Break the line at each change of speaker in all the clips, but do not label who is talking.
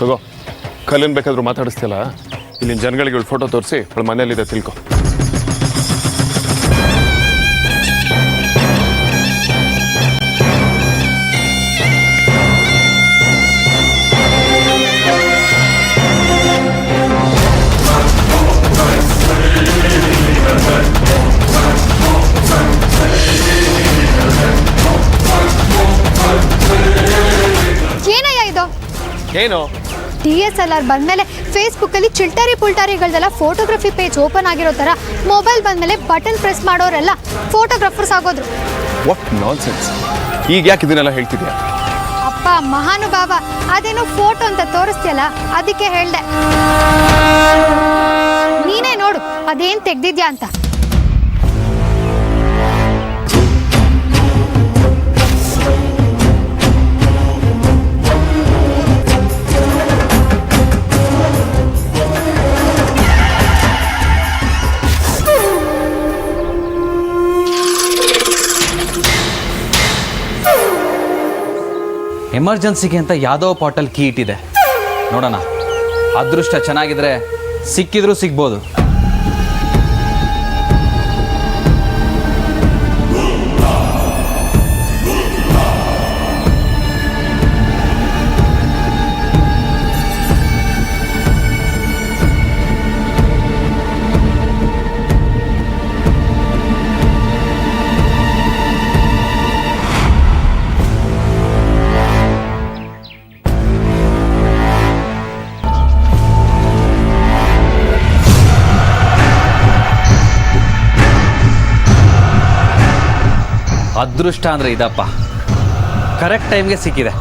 ತಗೋ, ಕಲ್ಲಿನ ಬೇಕಾದ್ರೂ ಮಾತಾಡಿಸ್ತಿಲ್ಲ. ಇಲ್ಲಿನ ಜನಗಳಿಗೆ ಫೋಟೋ ತೋರಿಸಿ ಅವಳ ಮನೇಲಿದೆ ತಿಳ್ಕೊ. ಏನು
DSLR ಬಂದ್ಮೇಲೆ ಫೇಸ್ಬುಕ್ಕಲ್ಲಿ ಚಿಲ್ಟಾರಿ ಪುಲ್ಟಾರಿಗಳದೆಲ್ಲ ಫೋಟೋಗ್ರಫಿ ಪೇಜ್ ಓಪನ್ ಆಗಿರೋ ಥರ ಮೊಬೈಲ್ ಬಂದ್ಮೇಲೆ ಬಟನ್ ಪ್ರೆಸ್ ಮಾಡೋರೆಲ್ಲ ಫೋಟೋಗ್ರಾಫರ್ಸ್ ಆಗೋದ್ರು.
What nonsense. ಈಗ ಯಾಕೆ ಇದನ್ನೆಲ್ಲ ಹೇಳ್ತಿದ್ಯಾ?
ಅಪ್ಪ ಮಹಾನುಭಾವ, ಅದೇನೋ ಫೋಟೋ ಅಂತ ತೋರಿಸ್ತಿಯಲ್ಲ ಅದಕ್ಕೆ ಹೇಳ್ದೆ. ನೀನೇ ನೋಡು ಅದೇನ್ ತೆಗ್ದಿದ್ಯಾ ಅಂತ.
ಎಮರ್ಜೆನ್ಸಿಗೆ ಅಂತ ಯಾವುದೋ ಪಾಟಲ್ ಕೀ ಇಟ್ಟಿದೆ, ನೋಡೋಣ. ಅದೃಷ್ಟ ಚೆನ್ನಾಗಿದ್ರೆ ಸಿಕ್ಕಿದ್ರೂ ಸಿಗ್ಬೋದು. ಅದೃಷ್ಟ ಅಂದರೆ ಇದಪ್ಪ, ಕರೆಕ್ಟ್ ಟೈಮ್ಗೆ ಸಿಕ್ಕಿದೆ.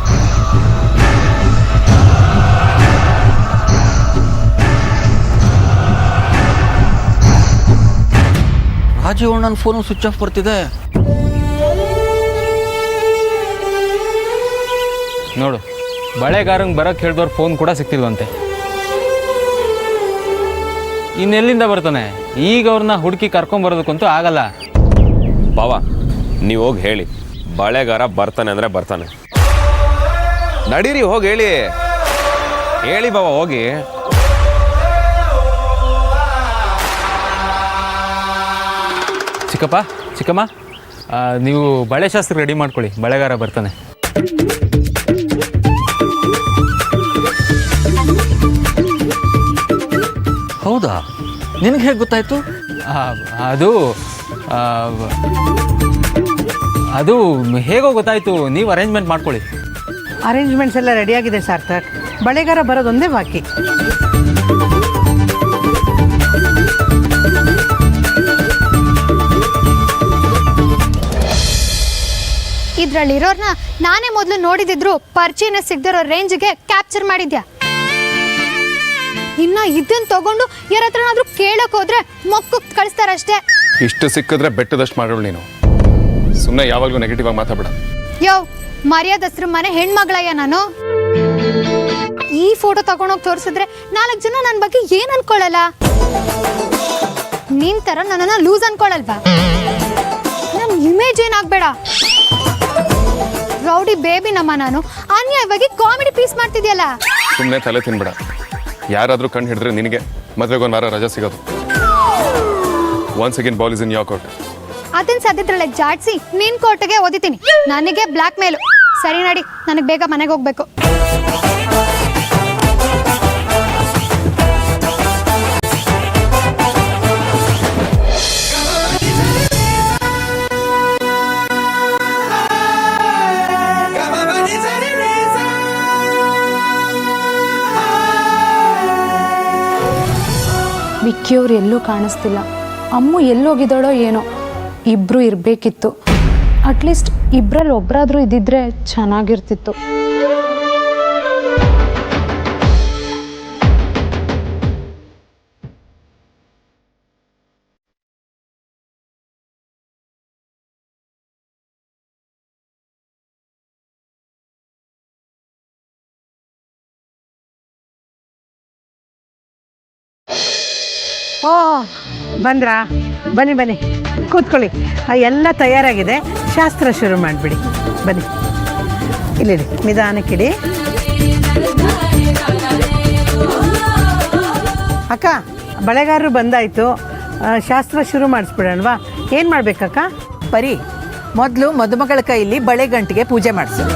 ರಾಜೀವ್ ಅಣ್ಣನ ಫೋನು ಸ್ವಿಚ್ ಆಫ್ ಬರ್ತಿದೆ.
ನೋಡು, ಬಳೆಗಾರಂಗೆ ಬರೋಕ್ಕೆ ಹೇಳಿದವ್ರ ಫೋನ್ ಕೂಡ ಸಿಕ್ತಿಲ್ವಂತೆ. ಇನ್ನೆಲ್ಲಿಂದ ಬರ್ತಾನೆ ಈಗ? ಅವ್ರನ್ನ ಹುಡುಕಿ ಕರ್ಕೊಂಬರೋದಕ್ಕಂತೂ ಆಗಲ್ಲ.
ಬಾವ, ನೀವು ಹೋಗಿ ಹೇಳಿ, ಬಳೆಗಾರ ಬರ್ತಾನೆ ಅಂದರೆ ಬರ್ತಾನೆ. ನಡೀರಿ, ಹೋಗಿ ಹೇಳಿ. ಹೇಳಿ ಬಾವ, ಹೋಗಿ.
ಚಿಕ್ಕಪ್ಪ, ಚಿಕ್ಕಮ್ಮ, ನೀವು ಬಳೆ ಶಾಸ್ತ್ರ ರೆಡಿ ಮಾಡ್ಕೊಳ್ಳಿ, ಬಳೆಗಾರ ಬರ್ತಾನೆ.
ಹೌದಾ? ನಿನಗೆ ಹೇಗೆ ಗೊತ್ತಾಯ್ತು?
ಅದು ಹೇಗೋ ಗೊತ್ತಾಯ್ತು. ನೀವು ಅರೇಂಜ್ಮೆಂಟ್ ಮಾಡ್ಕೊಳ್ಳಿ.
ಅರೇಂಜ್ಮೆಂಟ್ಸ್ ಎಲ್ಲ ರೆಡಿಯಾಗಿದೆ ಸಾರ್ಥಕ್. ಬಳೆಗಾರ ಬರೋದೊಂದೇ ಬಾಕಿ.
ಇದ್ರಲ್ಲಿರೋರ್ನ ನಾನೇ ಮೊದಲು ನೋಡಿದಿದ್ರು ಪರಿಚಯನೇ ಸಿಗದಿರೋ ರೇಂಜ್ಗೆ ಕ್ಯಾಪ್ಚರ್ ಮಾಡಿದ್ಯಾ. ಇನ್ನ ಇದನ್ನ ತಗೊಂಡು ಯಾರ ಹತ್ರನಾದ್ರೂ ಕೇಳಕ್ ಹೋದ್ರೆ ಮೊಕ್ಕಕ್ಕೆ ಕಳಿಸ್ತಾರಷ್ಟೇ.
ಇಷ್ಟು ಸಿಕ್ಕಿದ್ರೆ ಬೆಟ್ಟದಷ್ಟು ಮಾಡೋಳು ನೀನು. ಸುಮ್ಮನೆ ಯಾವಾಗಲೂ ನೆಗೆಟಿವ್ ಆಗಿ ಮಾತಾಡಬೇಡ.
ಯೋ, ಮರ್ಯಾದಸ್ರ ಮನೆ ಹೆಣ್ಮಗಳಯ್ಯ ನಾನು. ಈ ಫೋಟೋ ತಗೊಂಡೋಗಿ ತೋರಿಸಿದ್ರೆ 4 ಜನ ನನ್ನ ಬಗ್ಗೆ ಏನ್ ಅನ್ಕೊಳ್ಳಲ್ಲ? ನಿನ್ ತರ ನನ್ನನ್ನ ಲೂಸ್ ಅನ್ಕೊಳ್ಳಲ್ವಾ? ನನ್ ಇಮೇಜ್ ಏನಾಗ್ಬೇಡ. ರೌಡಿ ಬೇಬಿ ನಮ್ಮ ನಾನು ಅನ್ಯಾಯವಾಗಿ ಕಾಮಿಡಿ ಪೀಸ್ ಮಾಡ್ತಿದ್ಯಲ್ಲ.
ಸುಮ್ಮನೆ ತಲೆ ತಿನ್ಬೇಡ. ಯಾರಾದರೂ ಕಣ್ಣು ಹಿಡಿದ್ರೆ ನಿನಗೆ ಮದ್ವೆಗೊಂದು ವಾರ ರಜಾ ಸಿಗೋದು. Once again ball is in your court.
ಅದನ್ನ ಸದ್ಯದ್ರಲ್ಲೇ ಜಾಡ್ಸಿ ನಿನ್ ಕೋರ್ಟ್ಗೆ ಓದಿತೀನಿ. ನನಗೆ ಬ್ಲ್ಯಾಕ್ ಮೇಲು. ಸರಿ ನಡಿ, ನನಗೆ ಬೇಗ ಮನೆಗೆ ಹೋಗ್ಬೇಕು.
ವಿಕ್ಕಿಯವ್ರು ಎಲ್ಲೂ ಕಾಣಿಸ್ತಿಲ್ಲ. ಅಮ್ಮು ಎಲ್ಲೋಗಿದ್ದಾಳೋ ಏನೋ. ಇಬ್ರು ಇರಬೇಕಿತ್ತು. ಅಟ್ಲೀಸ್ಟ್ ಇಬ್ಬರಲ್ಲಿ ಒಬ್ಬರಾದ್ರೂ ಇದ್ದಿದ್ರೆ ಚೆನ್ನಾಗಿರ್ತಿತ್ತು.
ಓ, ಬಂದ್ರಾ? ಬನ್ನಿ ಬನ್ನಿ, ಕೂತ್ಕೊಳ್ಳಿ. ಎಲ್ಲ ತಯಾರಾಗಿದೆ, ಶಾಸ್ತ್ರ ಶುರು ಮಾಡಿಬಿಡಿ. ಬನ್ನಿ, ಇಲ್ಲಿಡಿ, ನಿಧಾನಕ್ಕಿಡಿ. ಅಕ್ಕ ಬಳೆಗಾರರು ಬಂದಾಯಿತು, ಶಾಸ್ತ್ರ ಶುರು ಮಾಡಿಸ್ಬಿಡೋಣವಾ? ಏನು ಮಾಡಬೇಕಕ್ಕ?
ಪರಿ, ಮೊದಲು ಮದುಮಗಳ ಕೈಯಲ್ಲಿ ಬಳೆ ಗಂಟಿಗೆ ಪೂಜೆ ಮಾಡಿಸು.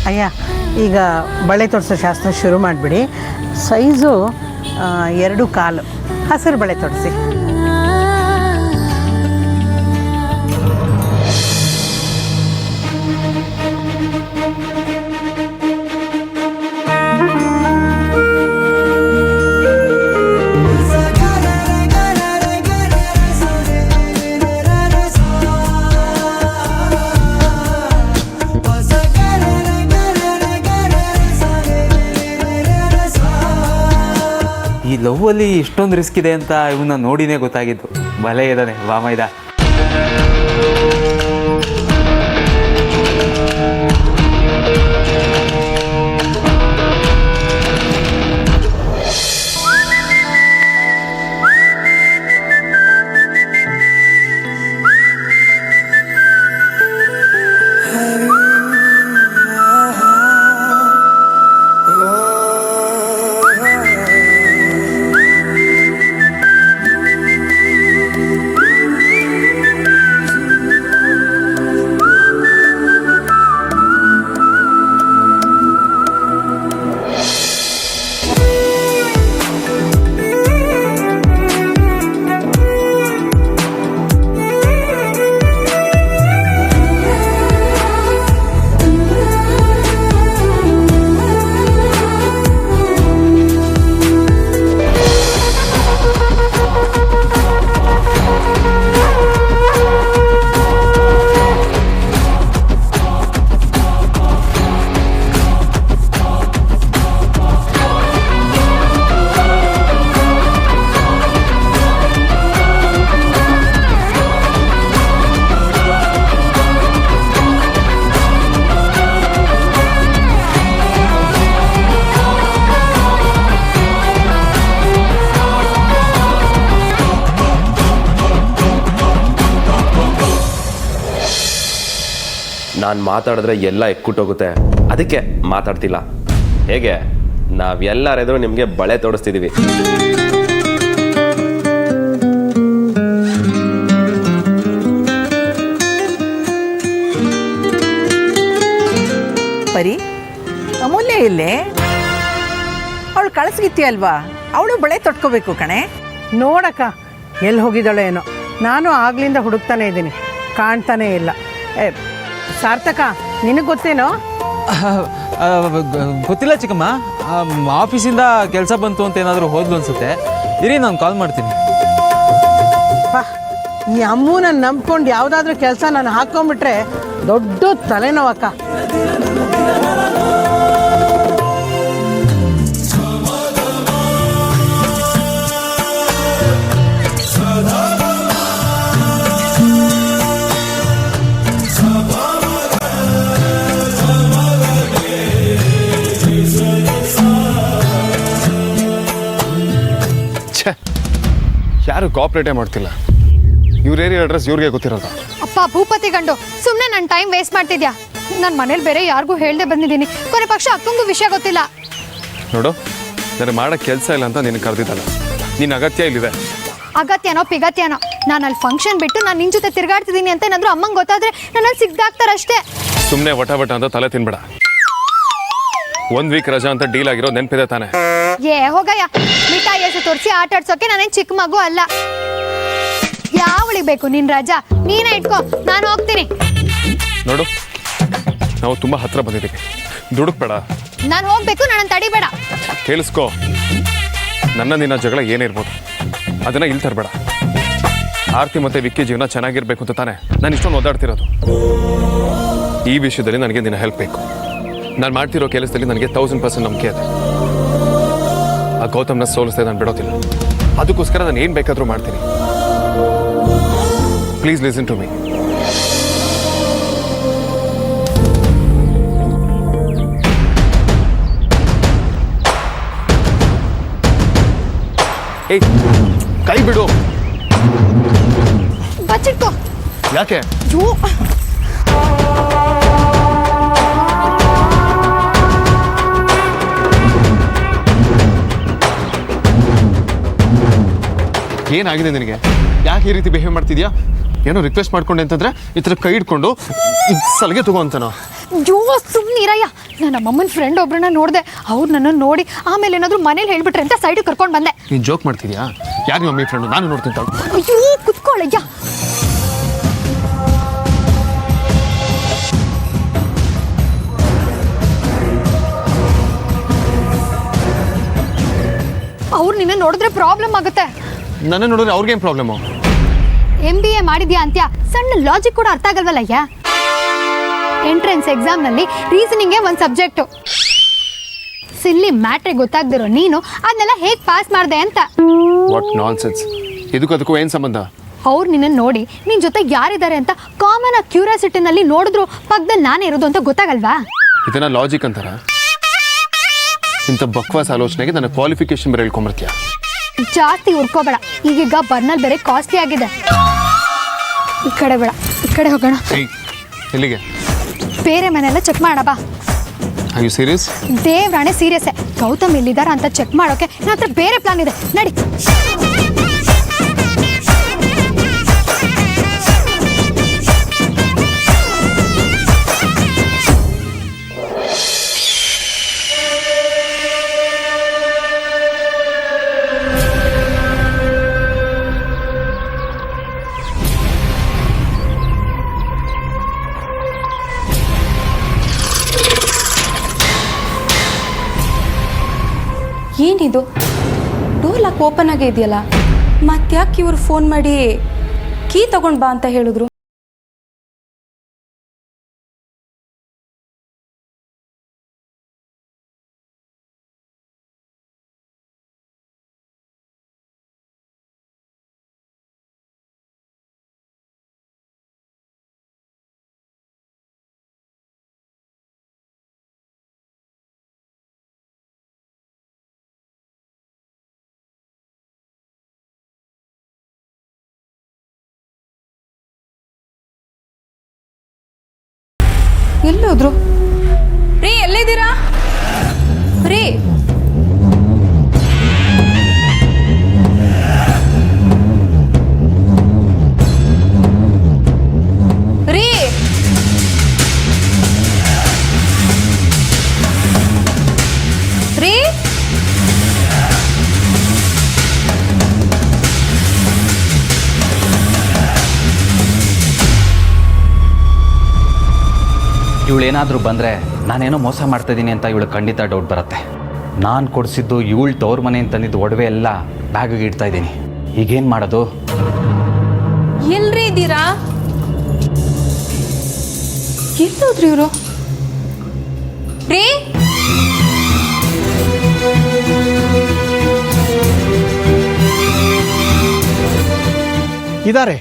ಅಯ್ಯ, ಈಗ ಬಳೆ ತೊಡಿಸೋ ಶಾಸ್ತ್ರ ಶುರು ಮಾಡಿಬಿಡಿ. ಸೈಜು 2.25 ಹಸಿರು ಬಳೆ ತೊಡಿಸಿ.
ಈ ಲವ್ವಲ್ಲಿ ಇಷ್ಟೊಂದು ರಿಸ್ಕ್ ಇದೆ ಅಂತ ಇವನ್ನ ನೋಡಿನೇ ಗೊತ್ತಾಗಿದ್ದು. ಭಲೇ ಇದ್ದಾನೆ ವಾಮೈದ.
ನಾನು ಮಾತಾಡಿದ್ರೆ ಎಲ್ಲ ಎಕ್ಕುಟ್ಟೋಗುತ್ತೆ, ಅದಕ್ಕೆ ಮಾತಾಡ್ತಿಲ್ಲ. ಹೇಗೆ ನಾವೆಲ್ಲರೆದುರು ನಿಮಗೆ ಬಳೆ ತೋಡಿಸ್ತಿದ್ದೀವಿ.
ಪರಿ, ಅಮೂಲ್ಯ ಇಲ್ಲೇ? ಅವಳು ಕಳಿಸ್ಗಿತ್ತಿ ಅಲ್ವಾ, ಅವಳು ಬಳೆ ತೊಟ್ಕೋಬೇಕು ಕಣೆ.
ನೋಡಕ್ಕ ಎಲ್ಲಿ ಹೋಗಿದ್ದಾಳೆ ಏನೋ. ನಾನು ಆಗ್ಲಿಂದ ಹುಡುಕ್ತಾನೆ ಇದ್ದೀನಿ, ಕಾಣ್ತಾನೇ ಇಲ್ಲ. ಸಾರ್ಥಕ, ನಿನಗೆ ಗೊತ್ತೇನೋ?
ಗೊತ್ತಿಲ್ಲ ಚಿಕ್ಕಮ್ಮ. ಆಫೀಸಿಂದ ಕೆಲಸ ಬಂತು ಅಂತ ಏನಾದರೂ ಹೋದ್ಲು ಅನ್ಸುತ್ತೆ. ಇರಿ, ನಾನು ಕಾಲ್ ಮಾಡ್ತೀನಿ.
ಈ ಅಮ್ಮನ ನಂಬ್ಕೊಂಡು ಯಾವುದಾದ್ರೂ ಕೆಲಸ ನಾನು ಹಾಕ್ಕೊಂಡ್ಬಿಟ್ರೆ ದೊಡ್ಡ ತಲೆನೋವಕ್ಕ.
ಯಾರು ಕೋಆಪ್ರೇಟೇ ಮಾಡ್ತಿಲ್ಲ. ಇವ್ರ ಏರಿಯಾ ಅಡ್ರೆಸ್ ಇವ್ರಿಗೆ ಗೊತ್ತಿರೋದು.
ಅಪ್ಪ ಭೂಪತಿ ಗಂಡು, ಸುಮ್ಮನೆ ನನ್ನ ಟೈಮ್ ವೇಸ್ಟ್ ಮಾಡ್ತಿದ್ಯಾ? ನನ್ನ ಮನೇಲಿ ಬೇರೆ ಯಾರಿಗೂ ಹೇಳ್ದೆ ಬಂದಿದ್ದೀನಿ. ಕೊನೆ ಪಕ್ಷ ಅಕ್ಕಂಗೂ ವಿಷಯ ಗೊತ್ತಿಲ್ಲ.
ನೋಡು, ನನಗೆ ಮಾಡೋಕ್ಕೆ ಕೆಲಸ ಇಲ್ಲ ಅಂತ ನಿನಗೆ ಕರೆದಿದ್ದಲ್ಲ. ನಿನ್ನ ಅಗತ್ಯ ಇಲ್ಲಿದೆ.
ಅಗತ್ಯನೋ ಪಿಗತ್ಯನೋ, ನಾನು ಅಲ್ಲಿ ಫಂಕ್ಷನ್ ಬಿಟ್ಟು ನಾನು ನಿನ್ನ ಜೊತೆ ತಿರುಗಾಡ್ತಿದ್ದೀನಿ ಅಂತ ಏನಾದರೂ ಅಮ್ಮಂಗೆ ಗೊತ್ತಾದರೆ ನನ್ನಲ್ಲಿ ಸಿಗ್ದಾಕ್ತಾರಷ್ಟೇ.
ಸುಮ್ಮನೆ ವಟ ಅಂತ ತಲೆ ತಿನ್ಬೇಡ. 1 ವೀಕ್ ರಜಾ ಅಂತ ಡೀಲ್ ಆಗಿರೋ ನೆನಪಿದೆ ತಾನೆ?
ಹೋಗಯ್ಯ, ಮಿಠಾಯಿ ಹೆಸರು ತೋರಿಸಿ ಆಟ ಆಡ್ಸೋಕೆ ನಾನೇನು ಚಿಕ್ಕ ಮಗು ಅಲ್ಲ. ಯಾವಳಿಗೆ ಬೇಕು ನಿನ್ನ ರಜಾ? ನೀನೇ ಇಟ್ಕೋ, ನಾನು ಹೋಗ್ತೀನಿ.
ನೋಡು, ನಾವು ತುಂಬ ಹತ್ರ ಬಂದಿದ್ದೀವಿ. ದುಡುಕ್ಬೇಡ.
ನಾನು ಹೋಗ್ಬೇಕು, ನನ್ನ ತಡಿಬೇಡ.
ಕೇಳಿಸ್ಕೋ, ನಿನ್ನ ಜಗಳ ಏನಿರ್ಬೋದು ಅದನ್ನ ಇಲ್ಲಿ ತರಬೇಡ. ಆರ್ತಿ ಮತ್ತೆ ವಿಕ್ಕಿ ಜೀವನ ಚೆನ್ನಾಗಿರ್ಬೇಕು ಅಂತ ತಾನೆ ನಾನು ಇಷ್ಟೊಂದು ಓದಾಡ್ತಿರೋದು. ಈ ವಿಷಯದಲ್ಲಿ ನನಗೆ ನಿನ್ನ ಹೆಲ್ಪ್ ಬೇಕು. ನಾನು ಮಾಡ್ತಿರೋ ಕೆಲಸದಲ್ಲಿ ನನಗೆ 1000% ನಂಬಿಕೆ ಇದೆ. ಆ ಗೌತಮ್ನ ಸೋಲಿಸ್ದೆ ನಾನು ಬಿಡೋದಿಲ್ಲ. ಅದಕ್ಕೋಸ್ಕರ ನಾನು ಏನು ಬೇಕಾದರೂ ಮಾಡ್ತೀನಿ. Please listen to me. ಏಯ್, ಕೈ ಬಿಡು.
ಬಚ್ಚಿಟ್ಕೋ.
ಯಾಕೆ? ಏನಾಗಿದೆ ನಿನಗೆ? ಯಾಕೆ ಈ ರೀತಿ ಬಿಹೇವ್ ಮಾಡ್ತಿದ್ಯಾ? ಏನೋ ರಿಕ್ವೆಸ್ಟ್ ಮಾಡ್ಕೊಂಡೆ ಅಂತಂದ್ರೆ ಈ ಥರ ಕೈ ಇಟ್ಕೊಂಡು ಸಲಿಗೆ ತಗೋ ಅಂತನೋ?
ಸುಮ್ಮನಿರಯ್ಯ. ನನ್ನ ನಮ್ಮಮ್ಮನ ಫ್ರೆಂಡ್ ಒಬ್ರನ್ನ ನೋಡಿದೆ. ಅವ್ರು ನನ್ನನ್ನು ನೋಡಿ ಆಮೇಲೆ ಏನಾದರೂ ಮನೇಲಿ ಹೇಳ್ಬಿಟ್ರೆ ಅಂತ ಸೈಡಿಗೆ ಕರ್ಕೊಂಡು ಬಂದೆ.
ನೀನು ಜೋಕ್ ಮಾಡ್ತಿದ್ಯಾ? ಯಾರು ಮಮ್ಮಿ ಫ್ರೆಂಡು? ನಾನು ನೋಡ್ತೀನಿ ತಾಳು.
ಅಯ್ಯೋ, ಕುತ್ಕೊಳ್ಳಯ್ಯ. ಅವ್ರು ನಿನ್ನ ನೋಡಿದ್ರೆ ಪ್ರಾಬ್ಲಮ್ ಆಗುತ್ತೆ.
ನನ್ನ ನೋಡಿದ್ರೆ ಅವ್ರಿಗೇನು ಪ್ರಾಬ್ಲಮ್ಮು?
MBA ಮಾಡಿದ್ಯಾ ಅಂತ್ಯ, ಸಣ್ಣ ಲಾಜಿಕ್ ಕೂಡ ಅರ್ಥ ಆಗಲ್ವಲ್ಲಯ್ಯ. ಎಂಟ್ರೆನ್ಸ್ ಎಕ್ಸಾಮ್ನಲ್ಲಿ ರೀಸನಿಂಗೇ ಒಂದು ಸಬ್ಜೆಕ್ಟು. ಸಿಲ್ಲಿ ಮ್ಯಾಟ್ರಿಗೆ ಗೊತ್ತಾಗ್ದಿರೋ ನೀನು ಅದನ್ನೆಲ್ಲ ಹೇಗೆ ಪಾಸ್ ಮಾಡಿದೆ ಅಂತ.
What nonsense. ಇದಕ್ಕೂ ಏನು ಸಂಬಂಧ?
ಅವ್ರು ನಿನ್ನ ನೋಡಿ ನಿನ್ನ ಜೊತೆ ಯಾರಿದ್ದಾರೆ ಅಂತ ಕಾಮನ್ ಆಗಿ ಕ್ಯೂರಿಯಾಸಿಟಿನಲ್ಲಿ ನೋಡಿದ್ರು ಪಕ್ಕದಲ್ಲಿ ನಾನೇ ಇರೋದು ಅಂತ ಗೊತ್ತಾಗಲ್ವಾ?
ಇದನ್ನ ಲಾಜಿಕ್ ಅಂತಾರ? ಇಂಥ ಬಕ್ವಾಸ್ ಆಲೋಚನೆಗೆ ನನ್ನ ಕ್ವಾಲಿಫಿಕೇಶನ್ ಬೇರೆ ಹೇಳ್ಕೊಂಬರ್ತೀಯ.
ಜಾಸ್ತಿ ಉರ್ಕೋಬೇಡ. ಈಗೀಗ ಬರ್ನಲ್ ಬೇರೆ ಕಾಸ್ಟ್ಲಿ ಆಗಿದೆ. ಈ ಕಡೆ ಬೇಡ, ಈ ಕಡೆ ಹೋಗೋಣ.
ಎಲ್ಲಿಗೆ?
ಬೇರೆ ಮನೆಯೆಲ್ಲ ಚೆಕ್ ಮಾಡ ಬಾ.
Are you serious?
ದೇವ್ರಾಣೆ ಸೀರಿಯಸ್ಸೇ. ಗೌತಮ್ ಎಲ್ಲಿದ್ದಾರ ಅಂತ ಚೆಕ್ ಮಾಡೋಕೆ ನನ್ನ ಹತ್ರ ಬೇರೆ ಪ್ಲಾನ್ ಇದೆ. ನಡಿ.
ಏನಿದು, ಡೋರ್ ಲಾಕ್ ಓಪನ್ ಆಗೇ ಇದೆಯಲ್ಲ, ಮತ್ತ್ಯಾಕೆ ಇವರು ಫೋನ್ ಮಾಡಿ ಕೀ ತಗೊಂಡು ಬಾ ಅಂತ ಹೇಳಿದ್ರು? ಎಲ್ಲೋದ್ರು? ರೀ, ಎಲ್ಲಿದ್ದೀರಾ ರೀ? ರೀ, ರೀ,
ಇವಳೇನಾದರೂ ಬಂದರೆ ನಾನೇನೋ ಮೋಸ ಮಾಡ್ತಾಯಿದ್ದೀನಿ ಅಂತ ಇವಳು ಖಂಡಿತ ಡೌಟ್ ಬರುತ್ತೆ. ನಾನು ಕೊಡಿಸಿದ್ದು ಇವಳು ತವ್ರ ಮನೆ ತಂದಿದ್ದು ಒಡವೆ ಎಲ್ಲ ಬ್ಯಾಗಿಗೆ ಇಡ್ತಾ ಇದ್ದೀನಿ. ಈಗೇನು ಮಾಡೋದು?
ಎಲ್ರಿ ಇದ್ದೀರಾ? ಎಲ್ಲೋದ್ರಿ ಇವರು? ರೀ,
ಇದಾರೆ.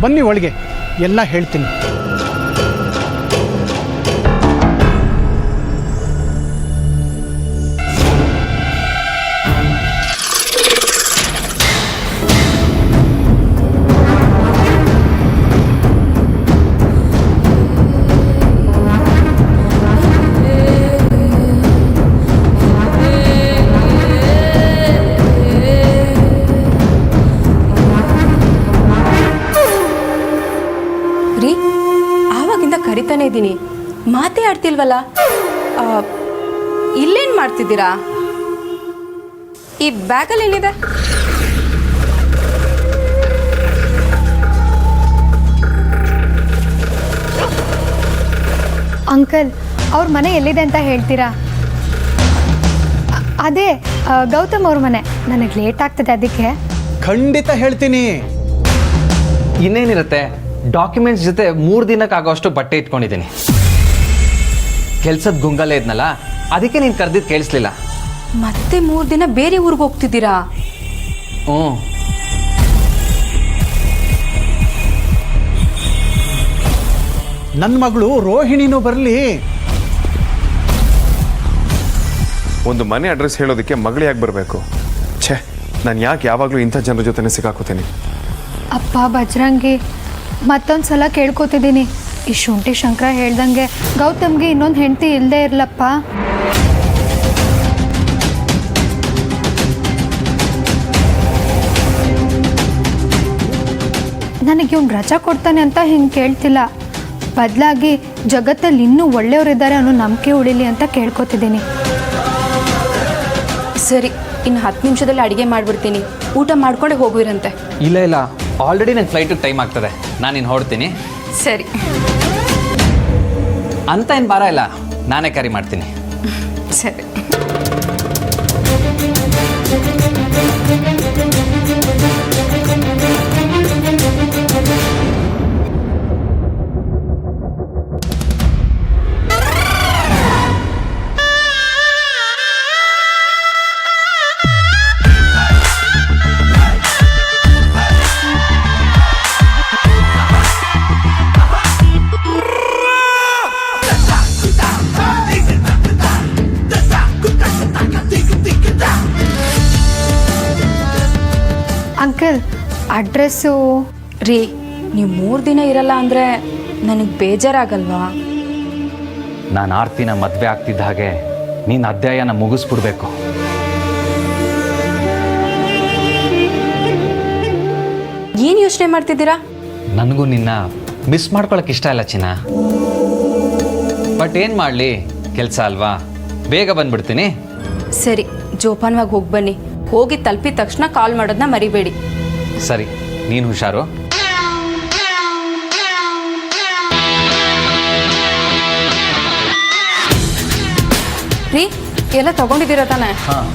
ಬನ್ನಿ ಒಳಗೆ, ಎಲ್ಲ ಹೇಳ್ತೀನಿ.
ರೀ, ಆವಾಗಿಂದ ಕರಿತಾನೆ ಇದ್ದೀನಿ, ಮಾತೇ ಆಡ್ತಿಲ್ವಲ್ಲ. ಇಲ್ಲೇನು ಮಾಡ್ತಿದ್ದೀರಾ? ಈ ಬ್ಯಾಗಲ್ಲಿ ಏನಿದೆ?
ಅಂಕಲ್, ಅವ್ರ ಮನೆ ಎಲ್ಲಿದೆ ಅಂತ ಹೇಳ್ತೀರಾ? ಅದೇ ಗೌತಮ್ ಅವ್ರ ಮನೆ. ನನಗೆ ಲೇಟ್ ಆಗ್ತದೆ, ಅದಕ್ಕೆ.
ಖಂಡಿತ ಹೇಳ್ತೀನಿ.
ಇನ್ನೇನಿರುತ್ತೆ, ಡಾಕ್ಯುಮೆಂಟ್ಸ್ ಜೊತೆ 3 ದಿನಕ್ಕಾಗೋಷ್ಟು ಬಟ್ಟೆ ಇಟ್ಕೊಂಡಿದ್ದೀನಿ. ಕೆಲ್ಸದ ಗುಂಗಲ್ಲೇ ಇದ್ನಲ್ಲ, ಅದಕ್ಕೆ ನೀನು ಕರೆದಿದ್ದು ಕೇಳಿಸ್ಲಿಲ್ಲ.
ಮತ್ತೆ 3 ದಿನ ಬೇರೆ ಊರಿಗೆ ಹೋಗ್ತಿದ್ದೀರಾ?
ಹ್ಞೂ.
ನನ್ನ ಮಗಳು ರೋಹಿಣಿನೂ ಬರಲಿ.
ಒಂದು ಮನೆ ಅಡ್ರೆಸ್ ಹೇಳೋದಕ್ಕೆ ಮಗಳು ಯಾಕೆ ಬರಬೇಕು? ಛೇ, ನಾನು ಯಾಕೆ ಯಾವಾಗಲೂ ಇಂಥ ಜನರ ಜೊತೆ ಸಿಕ್ಕಾಕೋತೀನಿ?
ಅಪ್ಪ ಬಜರಂಗಿ, ಮತ್ತೊಂದು ಸಲ ಕೇಳ್ಕೊತಿದ್ದೀನಿ, ಈ ಶುಂಠಿ ಶಂಕರ ಹೇಳ್ದಂಗೆ ಗೌತಮ್ಗೆ ಇನ್ನೊಂದು ಹೆಂಡತಿ ಇಲ್ಲದೆ ಇರಲಪ್ಪ. ನನಗೆ ಇವ್ನು ರಜಾ ಕೊಡ್ತಾನೆ ಅಂತ ಹಿಂಗೆ ಕೇಳ್ತಿಲ್ಲ, ಬದಲಾಗಿ ಜಗತ್ತಲ್ಲಿ ಇನ್ನೂ ಒಳ್ಳೆಯವರಿದ್ದಾರೆ ಅನ್ನೋ ನಂಬಿಕೆ ಉಳಿಲಿ ಅಂತ ಕೇಳ್ಕೊತಿದ್ದೀನಿ.
ಸರಿ, ಇನ್ನು 10 ನಿಮಿಷದಲ್ಲಿ ಅಡುಗೆ ಮಾಡಿಬಿಡ್ತೀನಿ, ಊಟ ಮಾಡ್ಕೊಂಡೆ ಹೋಗುವಿರಂತೆ.
ಇಲ್ಲ, ಆಲ್ರೆಡಿ ನನ್ನ ಫ್ಲೈಟಿಗೆ ಟೈಮ್ ಆಗ್ತದೆ, ನಾನು ಇನ್ನು ಹೊರಡ್ತೀನಿ.
ಸರಿ
ಅಂತ ಏನು ಭಾರ ಇಲ್ಲ, ನಾನೇ ಕ್ಯಾರಿ ಮಾಡ್ತೀನಿ.
ಸರಿ.
Uncle, address?
ರೀ, ನೀವು 3 ದಿನ ಇರಲ್ಲ ಅಂದರೆ ನನಗೆ ಬೇಜಾರಾಗಲ್ವಾ?
ನಾನು ಆರ್ತಿನ ಮದುವೆ ಆಗ್ತಿದ್ದ ಹಾಗೆ ನೀನು ಅಧ್ಯಾಯನ ಮುಗಿಸ್ಬಿಡ್ಬೇಕು.
ಏನು ಯೋಚನೆ ಮಾಡ್ತಿದ್ದೀರಾ?
ನನಗೂ ನಿನ್ನ ಮಿಸ್ ಮಾಡ್ಕೊಳಕ್ಕೆ ಇಷ್ಟ ಇಲ್ಲ ಚಿನ್ನ. ಬಟ್ ಏನು ಮಾಡಲಿ, ಕೆಲಸ ಅಲ್ವಾ, ಬೇಗ ಬಂದ್ಬಿಡ್ತೀನಿ.
ಸರಿ, ಜೋಪಾನವಾಗಿ ಹೋಗಿ ಬನ್ನಿ. ಹೋಗಿ ತಲುಪಿದ ತಕ್ಷಣ ಕಾಲ್ ಮಾಡೋದನ್ನ ಮರಿಬೇಡಿ.
ಸರಿ, ನೀನು ಹುಷಾರು.
ರೀ, ಎಲ್ಲ ತಗೊಂಡಿದ್ದೀರಾ ತಾನೆ?
ಹಾಂ.